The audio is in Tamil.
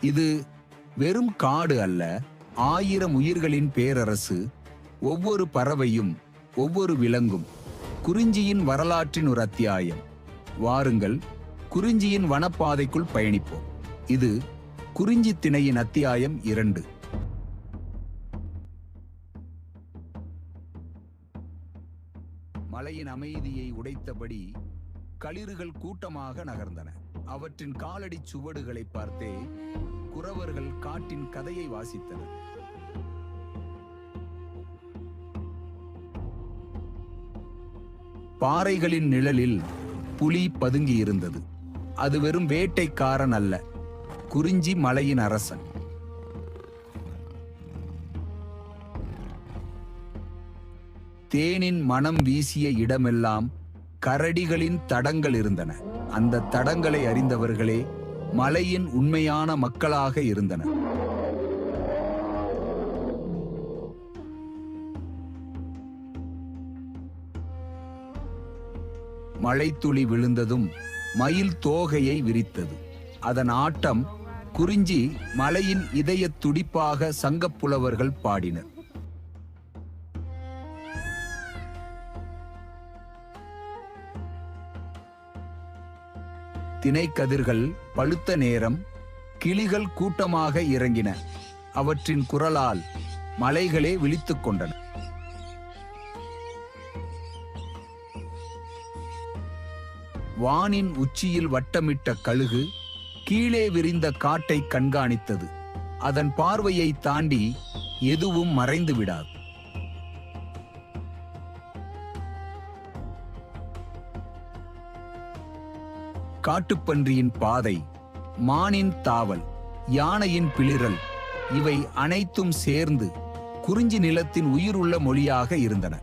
இது வெறும் காடு அல்ல, 1000 உயிர்களின் பேரரசு. ஒவ்வொரு பறவையும், ஒவ்வொரு விலங்கும் குறிஞ்சியின் வரலாற்றின் ஒரு அத்தியாயம். வாருங்கள், குறிஞ்சியின் வனப்பாதைக்குள் பயணிப்போம். இது குறிஞ்சி திணையின் அத்தியாயம் 2. மலையின் அமைதியை உடைத்தபடி களிறுகள் கூட்டமாக நகர்ந்தன. அவற்றின் காலடி சுவடுகளை பார்த்தே குறவர்கள் காட்டின் கதையை வாசித்தனர். பாறைகளின் நிழலில் புலி பதுங்கி இருந்தது. அது வெறும் வேட்டைக்காரன் அல்ல, குறிஞ்சி மலையின் அரசன். தேனின் மனம் வீசிய இடமெல்லாம் கரடிகளின் தடங்கள் இருந்தன. அந்த தடங்களை அறிந்தவர்களே மலையின் உண்மையான மக்களாக இருந்தனர். மழைத்துளி விழுந்ததும் மயில் தோகையை விரித்தது. அதன் ஆட்டம் குறிஞ்சி மலையின் இதய துடிப்பாக சங்கப்புலவர்கள் பாடினர். திணைக்கதிர்கள் பழுத்த நேரம் கிளிகள் கூட்டமாக இறங்கின. அவற்றின் குரலால் மலைகளே விழித்துக் கொண்டன. வானின் உச்சியில் வட்டமிட்ட கழுகு கீழே விரிந்த காட்டை கண்காணித்தது. அதன் பார்வையை தாண்டி எதுவும் மறைந்து விடாது. காட்டுப்பன்றியின் பாதை, மானின் தாவல், யானையின் பிளிரல், இவை அனைத்தும் சேர்ந்து குறிஞ்சி நிலத்தின் உயிருள்ள மொழியாக இருந்தன.